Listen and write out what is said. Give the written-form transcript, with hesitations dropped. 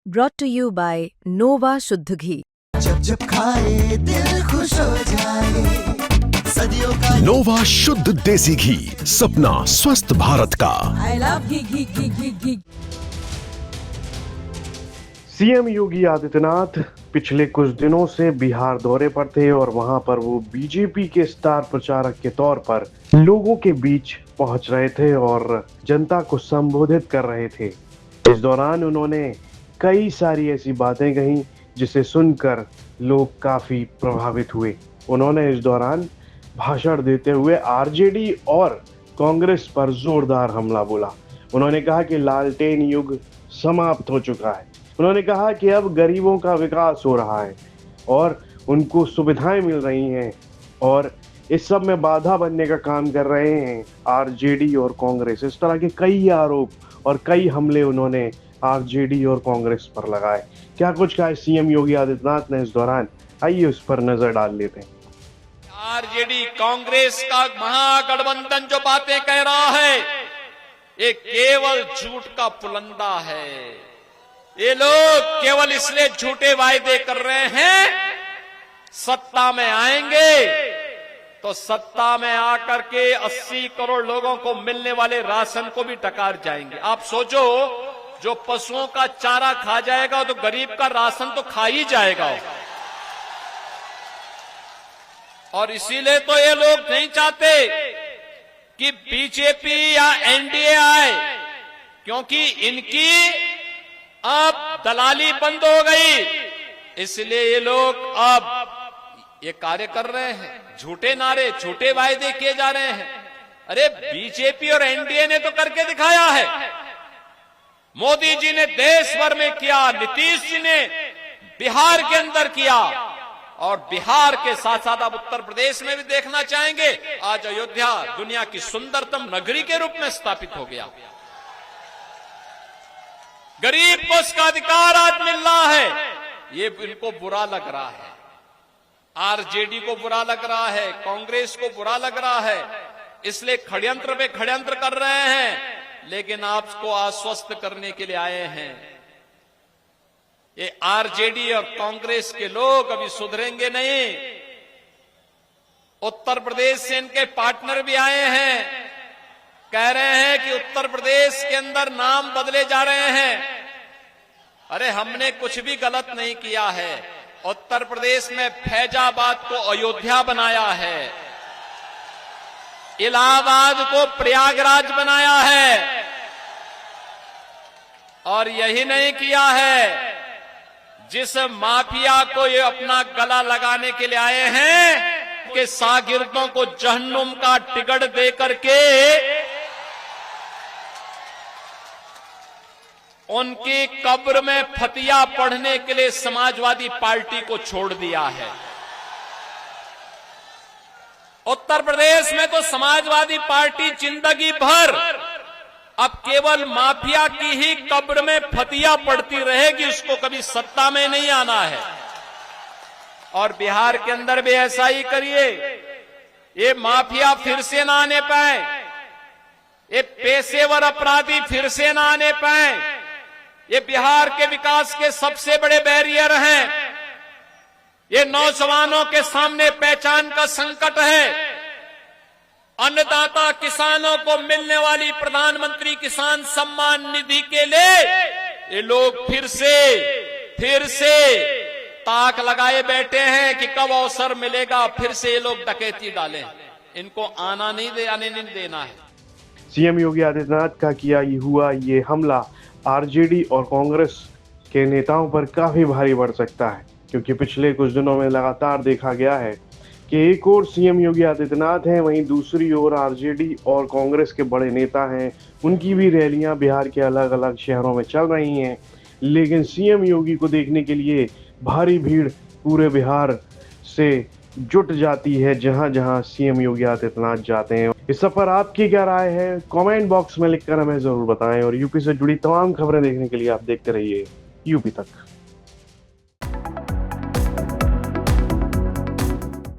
brought to you by Nova शुद्ध घी। जब जब खाए दिल खुश हो जाए, सदियों का नोवा शुद्ध देसी घी, सपना स्वस्थ भारत का। I love ghee. CM Yogi Adityanath पिछले कुछ दिनों से बिहार दौरे पर थे और वहां पर वो बीजेपी के स्टार प्रचारक के तौर पर लोगों के बीच पहुंच रहे थे और जनता को संबोधित कर रहे थे। इस दौरान उन्होंने कई सारी ऐसी बातें कही जिसे सुनकर लोग काफी प्रभावित हुए। उन्होंने इस दौरान भाषण देते हुए आरजेडी और कांग्रेस पर जोरदार हमला बोला। उन्होंने कहा कि लालटेन युग समाप्त हो चुका है। उन्होंने कहा कि अब गरीबों का विकास हो रहा है और उनको सुविधाएं मिल रही हैं और इस सब में बाधा बनने का काम कर रहे हैं आरजेडी और कांग्रेस। इस तरह के कई आरोप और कई हमले उन्होंने आरजेडी और कांग्रेस पर लगाए। क्या कुछ कहा सीएम योगी आदित्यनाथ ने इस दौरान, आइए उस पर नजर डाल लेते हैं। आरजेडी कांग्रेस का महागठबंधन जो बातें कह रहा है, ये केवल झूठ का पुलंदा है। ये लोग केवल इसलिए झूठे वायदे कर रहे हैं, सत्ता में आएंगे तो सत्ता में आकर के 80 करोड़ लोगों को मिलने वाले राशन को भी टकार जाएंगे। आप सोचो, जो पशुओं का चारा खा जाएगा तो गरीब का राशन तो खा ही जाएगा। और इसीलिए तो ये लोग नहीं चाहते कि बीजेपी या एनडीए आए, क्योंकि इनकी अब दलाली बंद हो गई। इसलिए ये लोग अब ये कार्य कर रहे हैं, झूठे नारे, झूठे वायदे किए जा रहे हैं। अरे बीजेपी और एनडीए ने तो करके दिखाया है। मोदी जी ने देश भर में किया, नीतीश जी ने बिहार के अंदर किया और बिहार के साथ साथ अब उत्तर प्रदेश में भी देखना चाहेंगे। आज अयोध्या दुनिया की सुंदरतम नगरी के रूप में स्थापित हो गया। गरीब को उसका अधिकार आज मिल रहा है। ये इनको बुरा लग रहा है, आरजेडी को बुरा लग रहा है, कांग्रेस को बुरा लग रहा है, इसलिए षड्यंत्र पे षड्यंत्र कर रहे हैं। लेकिन आपको आश्वस्त करने के लिए आए हैं, ये आरजेडी और कांग्रेस के लोग अभी सुधरेंगे नहीं। उत्तर प्रदेश से इनके पार्टनर भी आए हैं, कह रहे हैं कि उत्तर प्रदेश के अंदर नाम बदले जा रहे हैं। अरे हमने कुछ भी गलत नहीं किया है। उत्तर प्रदेश में फैजाबाद को अयोध्या बनाया है, इलाहाबाद को प्रयागराज बनाया है, और यही नहीं किया है, जिस माफिया को ये अपना गला लगाने के लिए आए हैं कि शागिर्दों को जहन्नुम का टिकट दे करके उनकी कब्र में फतिया पढ़ने के लिए समाजवादी पार्टी को छोड़ दिया है। उत्तर प्रदेश में तो समाजवादी पार्टी जिंदगी भर अब केवल माफिया की ही कब्र में फतिया पड़ती रहेगी, उसको कभी सत्ता में नहीं आना है। और बिहार के अंदर भी ऐसा ही करिए, ये माफिया फिर से ना आने पाए, ये पेशेवर अपराधी फिर से ना आने पाए। ये बिहार के विकास के सबसे बड़े बैरियर हैं। ये नौजवानों के सामने पहचान का संकट है। अन्नदाता किसानों को मिलने वाली प्रधानमंत्री किसान सम्मान निधि के लिए ये लोग फिर से ताक लगाए बैठे हैं कि कब अवसर मिलेगा, फिर से ये लोग डकैती डालें। इनको आने नहीं देना है। सीएम योगी आदित्यनाथ का किया ये हमला आरजेडी और कांग्रेस के नेताओं पर काफी भारी पड़ सकता है, क्योंकि पिछले कुछ दिनों में लगातार देखा गया है कि एक ओर सीएम योगी आदित्यनाथ हैं, वहीं दूसरी ओर आरजेडी और कांग्रेस के बड़े नेता हैं। उनकी भी रैलियां बिहार के अलग अलग शहरों में चल रही हैं, लेकिन सीएम योगी को देखने के लिए भारी भीड़ पूरे बिहार से जुट जाती है जहां जहां सीएम योगी आदित्यनाथ जाते हैं। इस सब पर आपकी क्या राय है, कमेंट बॉक्स में लिखकर हमें जरूर बताएं और यूपी से जुड़ी तमाम खबरें देखने के लिए आप देखते रहिए यूपी तक।